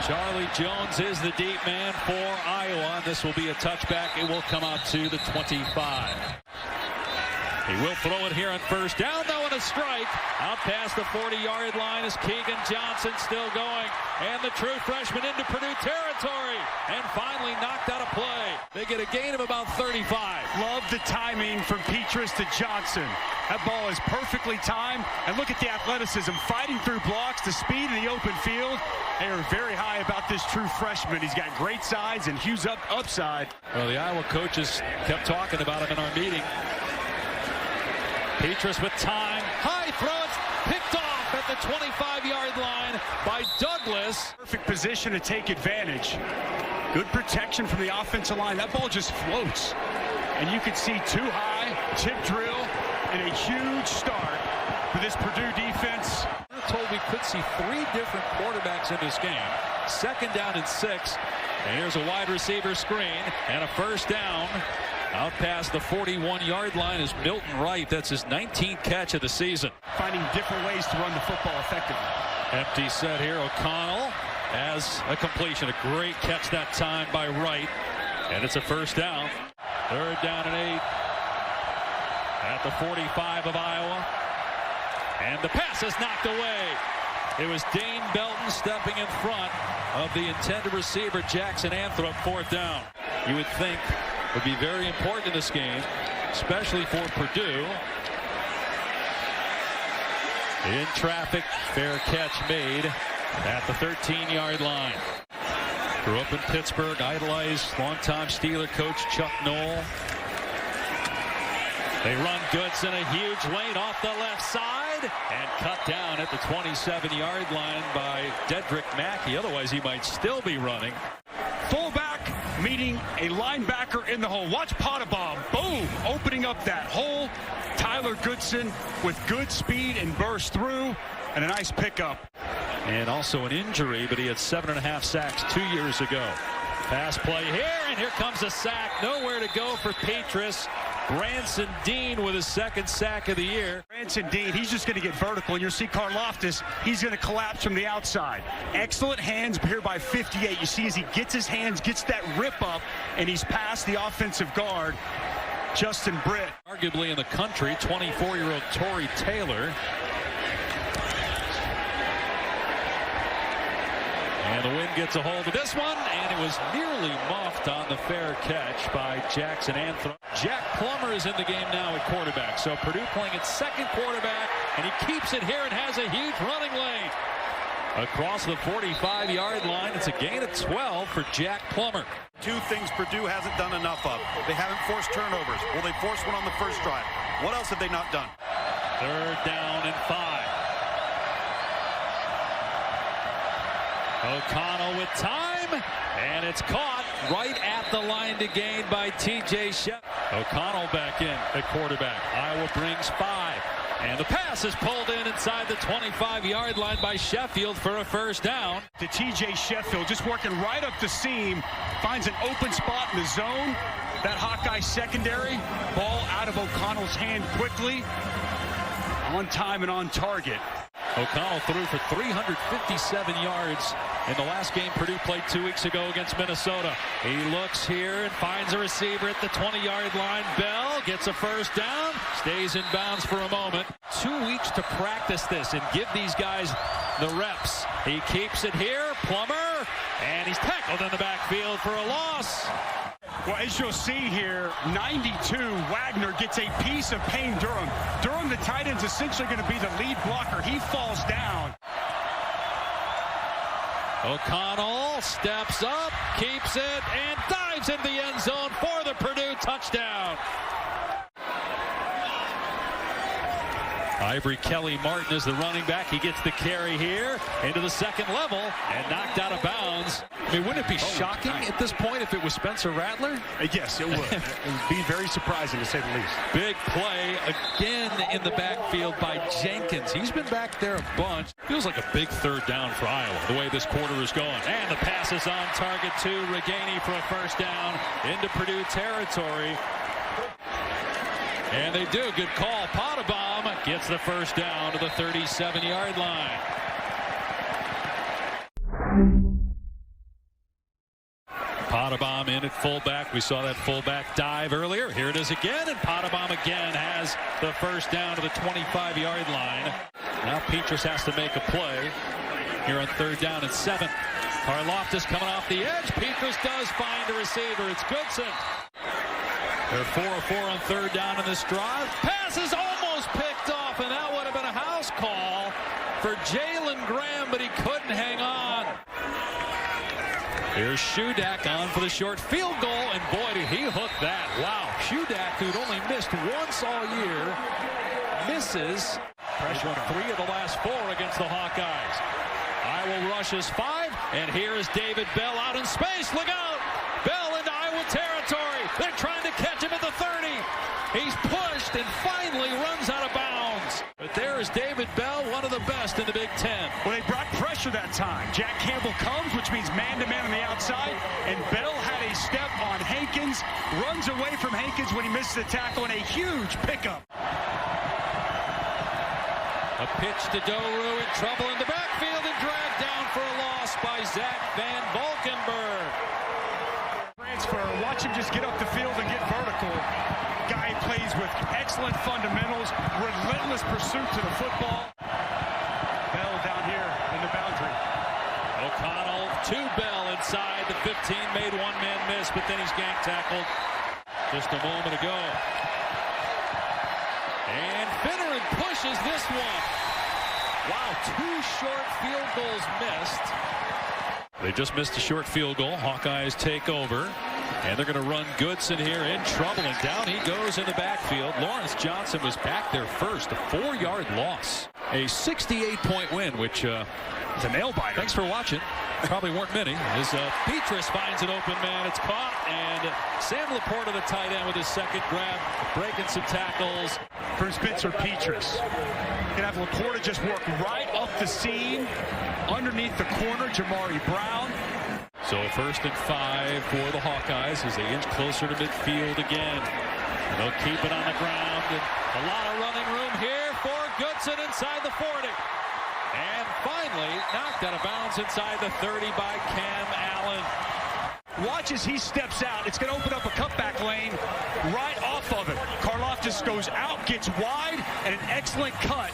Charlie Jones is the deep man for Iowa. This will be a touchback. It will come out to the 25. He will throw it here on first down, though, and a strike. Out past the 40-yard line is Keegan Johnson still going. And the true freshman into Purdue territory. And finally knocked out a play. They get a gain of about 35. Love the timing from Petrus to Johnson. That ball is perfectly timed. And look at the athleticism, fighting through blocks, the speed in the open field. They are very high about this true freshman. He's got great size and huge upside. Well, the Iowa coaches kept talking about him in our meeting. Petrus with time, high throws, picked off at the 25-yard line by Douglas. Perfect position to take advantage. Good protection from the offensive line. That ball just floats. And you can see too high, tip drill, and a huge start for this Purdue defense. We're told we could see 3 different quarterbacks in this game. 2nd down and 6. And here's a wide receiver screen and a first down. Out past the 41-yard line is Milton Wright. That's his 19th catch of the season. Finding different ways to run the football effectively. Empty set here. O'Connell has a completion. A great catch that time by Wright. And it's a first down. 3rd down and 8 at the 45 of Iowa. And the pass is knocked away. It was Dane Belton stepping in front of the intended receiver, Jackson Anthrop. 4th down. You would think would be very important in this game, especially for Purdue. In traffic, fair catch made at the 13-yard line. Grew up in Pittsburgh, idolized longtime Steeler coach Chuck Noll. They run Goodson, a huge lane off the left side, and cut down at the 27-yard line by Dedrick Mackey. Otherwise, he might still be running. Fullback meeting a linebacker in the hole. Watch Potabom. Boom! Opening up that hole. Tyler Goodson with good speed and burst through, and a nice pickup. And also an injury, but he had 7.5 sacks 2 years ago. Pass play here, and here comes a sack. Nowhere to go for Petrus. Branson Dean with his 2nd sack of the year. Branson Dean, he's just going to get vertical, and you'll see Karlaftis, he's going to collapse from the outside. Excellent hands here by 58. You see as he gets his hands, gets that rip up, and he's past the offensive guard, Justin Britt. Arguably in the country, 24-year-old Torrey Taylor. And the wind gets a hold of this one, and it was nearly muffed on the fair catch by Jackson Anthrop. Jack Plummer is in the game now at quarterback. So Purdue playing its 2nd quarterback, and he keeps it here and has a huge running lane. Across the 45-yard line, it's a gain of 12 for Jack Plummer. 2 things Purdue hasn't done enough of. They haven't forced turnovers. Well, they forced one on the first drive. What else have they not done? 3rd down and 5. O'Connell with time, and it's caught right at the line to gain by T.J. Sheffield. O'Connell back in at quarterback. Iowa brings 5, and the pass is pulled in inside the 25-yard line by Sheffield for a first down. To T.J. Sheffield, just working right up the seam, finds an open spot in the zone. That Hawkeye secondary, ball out of O'Connell's hand quickly, on time and on target. O'Connell threw for 357 yards in the last game Purdue played 2 weeks ago against Minnesota. He looks here and finds a receiver at the 20-yard line. Bell gets a first down, stays in bounds for a moment. 2 weeks to practice this and give these guys the reps. He keeps it here, Plummer, and he's tackled in the backfield for a loss. Well, as you'll see here, 92, Wagner gets a piece of Payne Durham. Durham, the tight end's essentially going to be the lead blocker. He falls down. O'Connell steps up, keeps it, and dives into the end zone for the Purdue touchdown. Ivory Kelly Martin is the running back. He gets the carry here into the 2nd level and knocked out of bounds. I mean, wouldn't it be shocking at this point if it was Spencer Rattler? Yes, it would. It would be very surprising, to say the least. Big play again in the backfield by Jenkins. He's been back there a bunch. Feels like a big 3rd down for Iowa, the way this quarter is going. And the pass is on target to Reganey for a first down into Purdue territory. And they do. Good call. Potabom gets the first down to the 37-yard line. Potabom in at fullback. We saw that fullback dive earlier. Here it is again, and Potabom again has the first down to the 25-yard line. Now Petrus has to make a play here on 3rd down and 7. Karlaftis coming off the edge. Petrus does find a receiver. It's Goodson. They're 4 of 4 on 3rd down in this drive. Pass is almost picked off, and that would have been a house call for Jalen Graham, but he couldn't hang on. Here's Shudak on for the short field goal, and boy, did he hook that. Wow, Shudak, who'd only missed once all year, misses. Pressure on 3 of the last 4 against the Hawkeyes. Iowa rushes 5, and here is David Bell out in space. Look out! Bell into Iowa territory. They're trying to catch him at the 30. He's pushed and finally runs out of bounds. But there is David Bell, one of the best in the Big Ten. Well, they brought pressure that time. Jack Campbell comes, which means man-to-man on the outside, and Bell had a step on Hankins, runs away from Hankins when he misses the tackle, and a huge pickup. A pitch to Doru, in trouble in the backfield, and dragged down for a loss by Zach Van Valkenburg. Transfer, watch him just get up the field and get vertical. Guy plays with excellent fundamentals, relentless pursuit to the football. Bell down here in the boundary. O'Connell to Bell inside the 15, made one man miss, but then he's gang tackled just a moment ago. And Finneran pushes this one. Wow, 2 short field goals missed. They just missed a short field goal. Hawkeyes take over. And they're going to run Goodson here in trouble. And down he goes in the backfield. Lawrence Johnson was back there first. A 4-yard loss. A 68-point win, which it's a nail-biter. Thanks for watching. Probably weren't many. As Petrus finds an open man. It's caught. And Sam Laporta, the tight end, with his second grab, breaking some tackles. For Spitzer Petrus. Gonna have Laporta just work right up the seam underneath the corner. Jamari Brown. So 1st and 5 for the Hawkeyes as they inch closer to midfield again. And they'll keep it on the ground. And a lot of running room here for Goodson inside the 40. And finally knocked out of bounds inside the 30 by Cam Allen. Watch as he steps out. It's going to open up a cutback lane right off of it. Karlaftis goes out, gets wide, and an excellent cut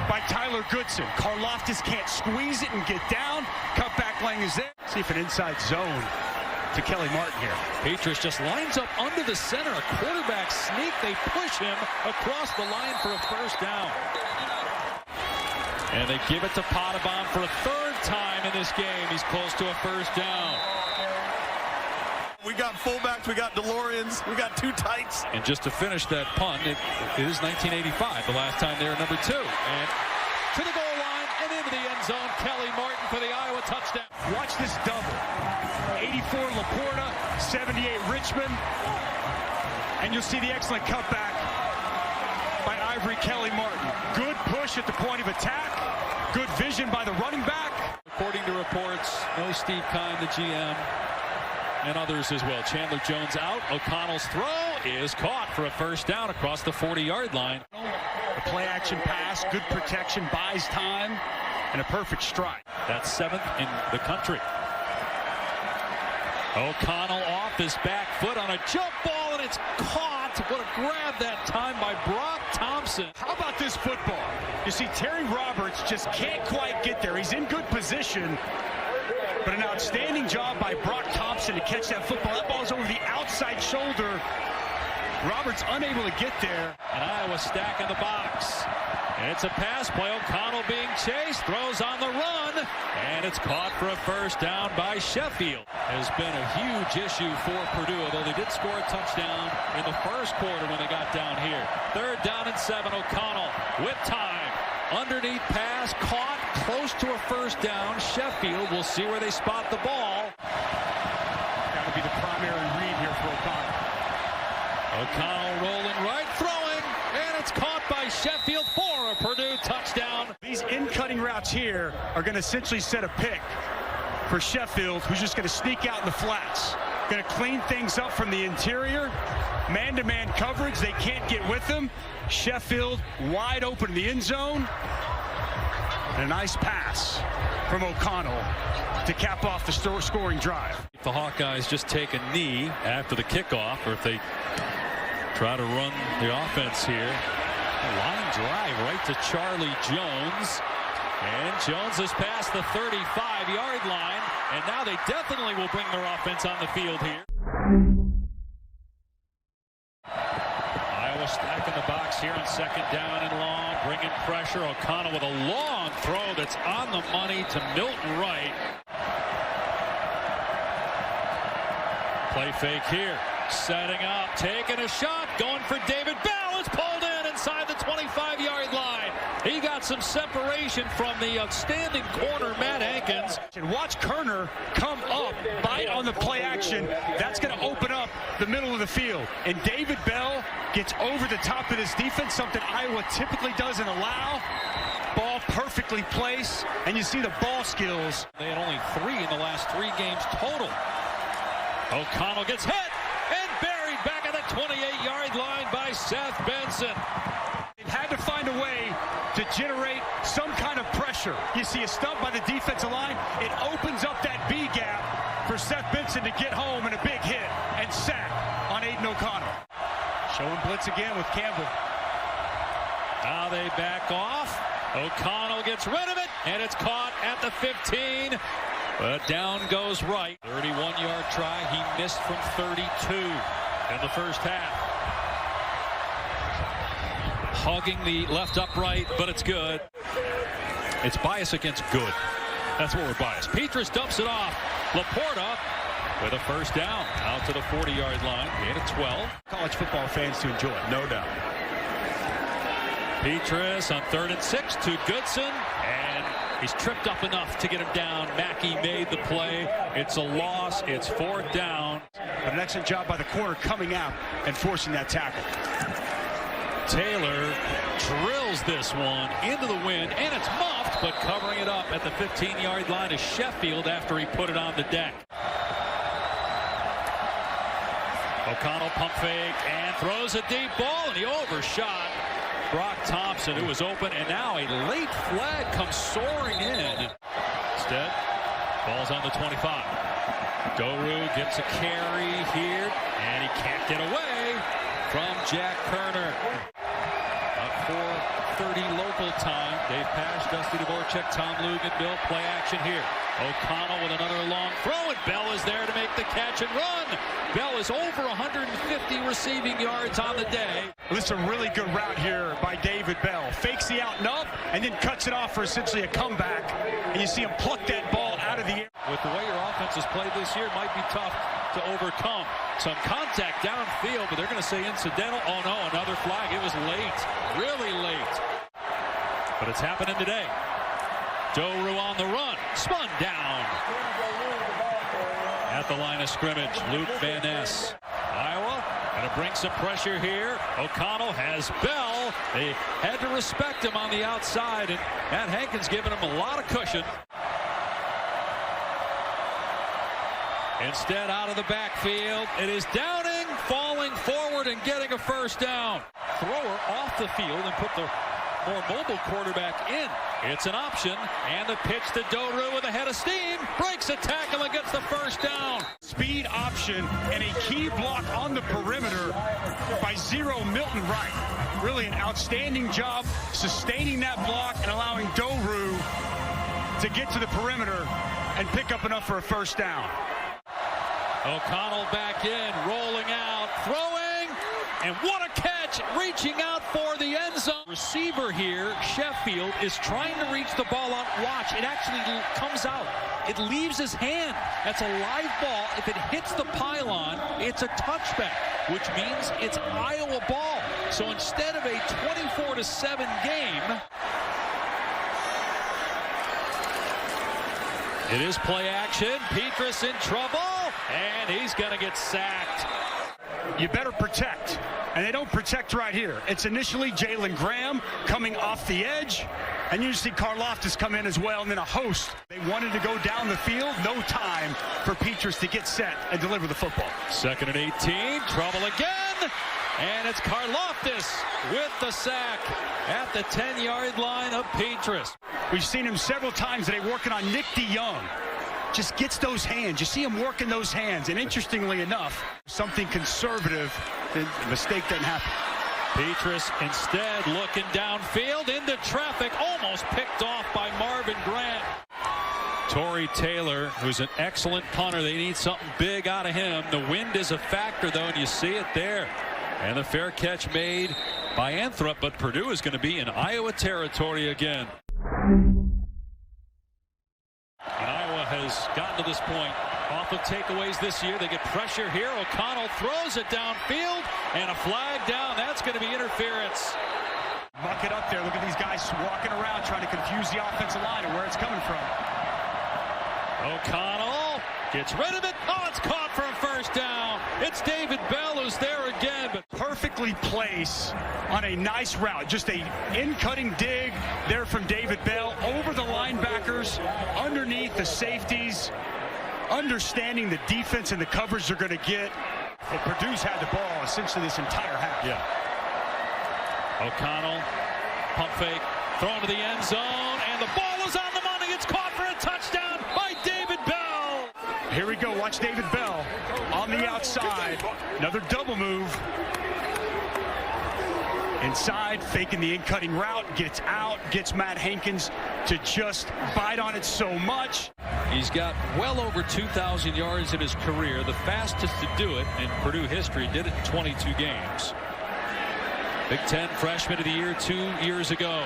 by Tyler Goodson. Karlaftis can't squeeze it and get down. Cutback lane is there. See if an inside zone to Kelly Martin here. Petrus just lines up under the center. A quarterback sneak. They push him across the line for a first down. And they give it to Potabom for a 3rd time in this game. He's close to a first down. We got fullbacks, we got DeLoreans, we got 2 tights. And just to finish that punt, it is 1985, the last time they were number 2. And to the goal line and into the end zone, Kelly Martin for the Iowa touchdown. Watch this double. 84 Laporta, 78 Richmond. And you'll see the excellent cutback by Ivory Kelly Martin. Good push at the point of attack. Good vision by the running back. According to reports, no Steve Kine, the GM, and others as well. Chandler Jones out. O'Connell's throw is caught for a first down across the 40-yard line. The play-action pass, good protection, buys time, and a perfect strike. That's 7th in the country. O'Connell off his back foot on a jump ball, and it's caught. What a grab that time by Brock Thompson. How about this football? You see Terry Roberts just can't quite get there. He's in good position, but an outstanding job by Brock Thompson to catch that football. That ball's over the outside shoulder. Roberts unable to get there. And Iowa stacking the box. And it's a pass play. O'Connell being chased, throws on the run, and it's caught for a first down by Sheffield. Has been a huge issue for Purdue, although they did score a touchdown in the first quarter when they got down here. 3rd down and 7. O'Connell with time. Underneath pass, caught close to a first down. Sheffield will see where they spot the ball. Got to be the primary read here for O'Connell. O'Connell rolling right, throwing, and it's caught by Sheffield for a Purdue touchdown. These in-cutting routes here are going to essentially set a pick for Sheffield, who's just going to sneak out in the flats. Going to clean things up from the interior. Man-to-man coverage. They can't get with them. Sheffield wide open in the end zone. And a nice pass from O'Connell to cap off the scoring drive. If the Hawkeyes just take a knee after the kickoff, or if they try to run the offense here. A line drive right to Charlie Jones. And Jones has passed the 35-yard line. And now they definitely will bring their offense on the field here. Iowa stacking the box here on second down and long. Bringing pressure. O'Connell with a long throw that's on the money to Milton Wright. Play fake here. Setting up. Taking a shot. Going for David Bell. It's pulled in inside the 25-yard line. He got some separation from the outstanding corner, Matt Hankins. And watch Kerner come up, bite on the play action. That's going to open up the middle of the field. And David Bell gets over the top of this defense, something Iowa typically doesn't allow. Ball perfectly placed, and you see the ball skills. They had only 3 in the last 3 games total. O'Connell gets hit and buried back at the 28-yard line by Seth Benson. They've had to find a way to generate some kind of pressure. You see a stump by the defensive line. It opens up that B gap for Seth Benson to get home, and a big hit and sack on Aiden O'Connell. Showing blitz again with Campbell. Now they back off. O'Connell gets rid of it, and it's caught at the 15. But down goes Wright. 31-yard try. He missed from 32 in the first half. Hogging the left upright, but it's good. It's bias against good. That's what we're biased. Petrus dumps it off. Laporta with a first down. Out to the 40-yard line. Gain of 12. College football fans to enjoy, no doubt. Petrus on 3rd and 6 to Goodson. And he's tripped up enough to get him down. Mackey made the play. It's a loss. It's 4th down. But an excellent job by the corner coming out and forcing that tackle. Taylor drills this one into the wind, and it's muffed, but covering it up at the 15-yard line is Sheffield after he put it on the deck. O'Connell pump fake and throws a deep ball, and he overshot Brock Thompson, who was open, and now a late flag comes soaring in. Instead, ball's on the 25. Doru gets a carry here, and he can't get away from Jack Kerner. About 4:30 local time. Dave Pash, Dusty Dvorak, Tom Luganville. Play action here. O'Connell with another long throw, and Bell is there to make the catch and run. Bell is over 150 receiving yards on the day. This is a really good route here by David Bell. Fakes the out and up, and then cuts it off for essentially a comeback. And you see him pluck that ball out of the air. With the way your offense has played this year, it might be tough to overcome. Some contact downfield, but they're going to say incidental. Oh no, another flag. It was late, really late. But it's happening today. Doru on the run, spun down at the line of scrimmage. Luke Van Ness. Iowa going to bring some pressure here. O'Connell has Bell. They had to respect him on the outside, and Matt Hankins giving him a lot of cushion. Instead, out of the backfield, it is Downing falling forward and getting a first down. Thrower off the field and put the more mobile quarterback in. It's an option, and the pitch to Doru with a head of steam. Breaks a tackle and gets the first down. Speed option and a key block on the perimeter by Milton Wright. Really an outstanding job sustaining that block and allowing Doru to get to the perimeter and pick up enough for a first down. O'Connell back in, rolling out, throwing, and what a catch, reaching out for the end zone. Receiver here, Sheffield, is trying to reach the ball out. Watch, it actually comes out. It leaves his hand. That's a live ball. If it hits the pylon, it's a touchback, which means it's Iowa ball. So instead of a 24-7 game, it is play action. Petrus in trouble, and he's going to get sacked. You better protect, and they don't protect right here. It's initially Jalen Graham coming off the edge, And you see Karlaftis come in as well, and then a host. They wanted to go down the field. No time for Petrus to get set and deliver the football. 2nd and 18. Trouble again. And it's Karlaftis with the sack at the 10-yard line of Petrus. We've seen him several times today working on Nick DeYoung. Just gets those hands. You see him working those hands. And interestingly enough, something conservative, the mistake doesn't happen. Petrus instead looking downfield into traffic, almost picked off by Marvin Grant. Torrey Taylor, who's an excellent punter. They need something big out of him. The wind is a factor, though, and you see it there. And the fair catch made by Anthrop, but Purdue is going to be in Iowa territory again. And Iowa has gotten to this point. Off of takeaways this year. They get pressure here. O'Connell throws it downfield, and a flag down. That's going to be interference. Muck it up there. Look at these guys walking around trying to confuse the offensive line and where it's coming from. O'Connell gets rid of it. Oh, it's caught for a first down. It's David Bell who's there again. But perfectly placed on a nice route. Just a in-cutting dig there from David Bell over the linebackers, underneath the safeties, understanding the defense and the coverage they're going to get. But Purdue's had the ball essentially this entire half. Yeah. O'Connell, pump fake, thrown to the end zone, and the ball is on the money. It's caught for a touchdown by David Bell. Here we go. Watch David Bell on the outside. Another double move. Inside, faking the in-cutting route, gets out, gets Matt Hankins to just bite on it so much. He's got well over 2,000 yards in his career, the fastest to do it in Purdue history, did it in 22 games. Big Ten Freshman of the Year 2 years ago.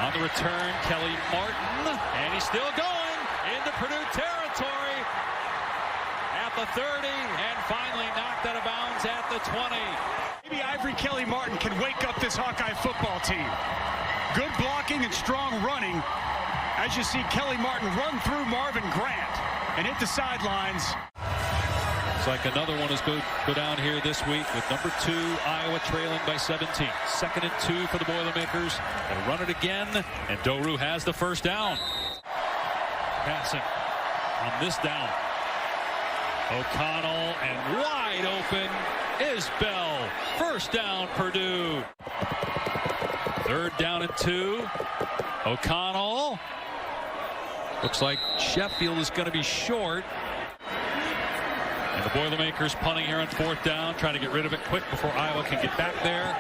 On the return, Kelly Martin, and he's still going into Purdue territory at the 30, and finally knocked out of bounds at the 20. Maybe Ivory Kelly Martin can wake up this Hawkeye football team. Good blocking and strong running. As you see Kelly Martin run through Marvin Grant and hit the sidelines. It's like another one is go down here this week with number 2, Iowa trailing by 17. 2nd and 2 for the Boilermakers. They run it again, and Doru has the first down. Passing on this down. O'Connell, and wide open is Bell. First down, Purdue. 3rd down and 2. O'Connell. Looks like Sheffield is going to be short. And the Boilermakers punting here on 4th down, trying to get rid of it quick before Iowa can get back there.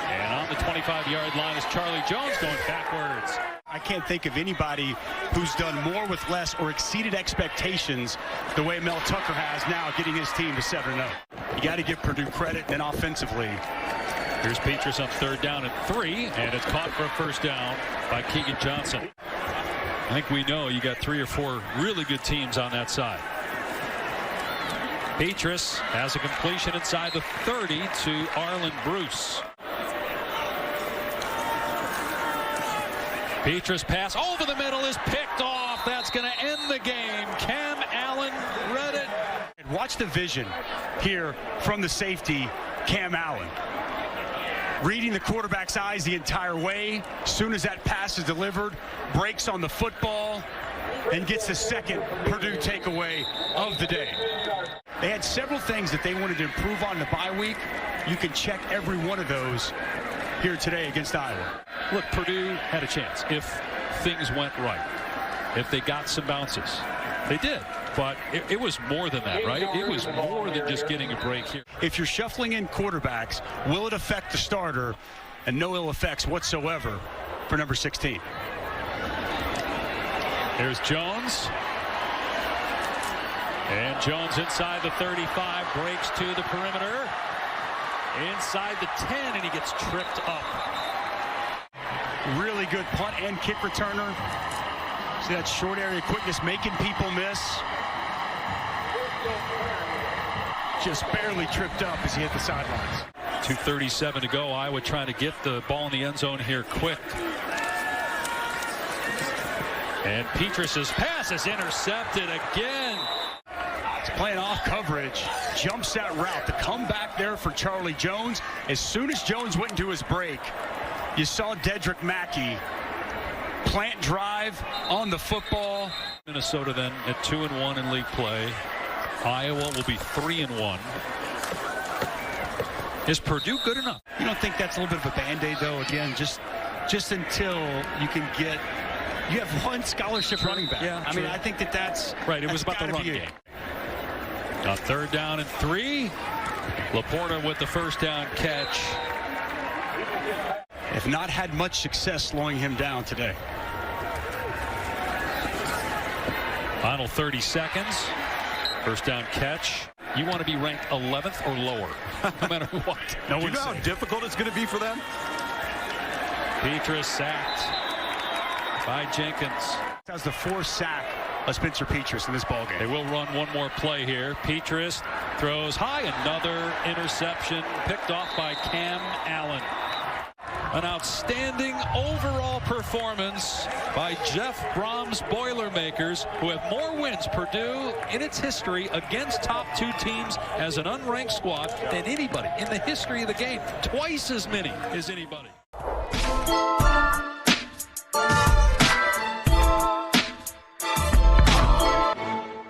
And on the 25-yard line is Charlie Jones going backwards. I can't think of anybody who's done more with less or exceeded expectations the way Mel Tucker has now, getting his team to 7-0. You got to give Purdue credit, then offensively. Here's Petrus on 3rd down and 3, and it's caught for a first down by Keegan Johnson. I think we know you got 3 or 4 really good teams on that side. Petrus has a completion inside the 30 to Arlen Bruce. Petrus pass over the middle is picked off. That's going to end the game. Cam Allen read it. And watch the vision here from the safety, Cam Allen. Reading the quarterback's eyes the entire way. As soon as that pass is delivered, breaks on the football, and gets the second Purdue takeaway of the day. They had several things that they wanted to improve on in the bye week. You can check every one of those here today against Iowa. Look, Purdue had a chance if things went right, if they got some bounces. They did, but it was more than that, right? It was more than just getting a break here. If you're shuffling in quarterbacks, will it affect the starter? And no ill effects whatsoever for number 16. There's Jones. And Jones inside the 35, breaks to the perimeter. Inside the 10, and he gets tripped up. Really good punt and kick returner. See that short area quickness making people miss. Just barely tripped up as he hit the sidelines. 2:37 to go. Iowa trying to get the ball in the end zone here quick. And Petrus's pass is intercepted again. He's playing off coverage, jumps that route. The comeback there for Charlie Jones. As soon as Jones went into his break, You saw Dedrick Mackey plant drive on the football. Minnesota then at 2-1 in league play. Iowa will be 3-1. Is Purdue good enough? You don't think that's a little bit of a Band-Aid, though? Again, just until you can get, you have one scholarship running back. Yeah, I mean, I think that's right. It was about the run game. A 3rd down and 3. Laporta with the first down catch. Have not had much success slowing him down today. Final 30 seconds. First down catch. You want to be ranked 11th or lower, no matter what. Do you know how difficult it's going to be for them? Petras sacked by Jenkins. That was the 4th sack of Spencer Petras in this ballgame. They will run one more play here. Petras throws high. Another interception picked off by Cam Allen. An outstanding overall performance by Jeff Brom's Boilermakers, who have more wins, Purdue, in its history against top 2 teams as an unranked squad than anybody in the history of the game. Twice as many as anybody.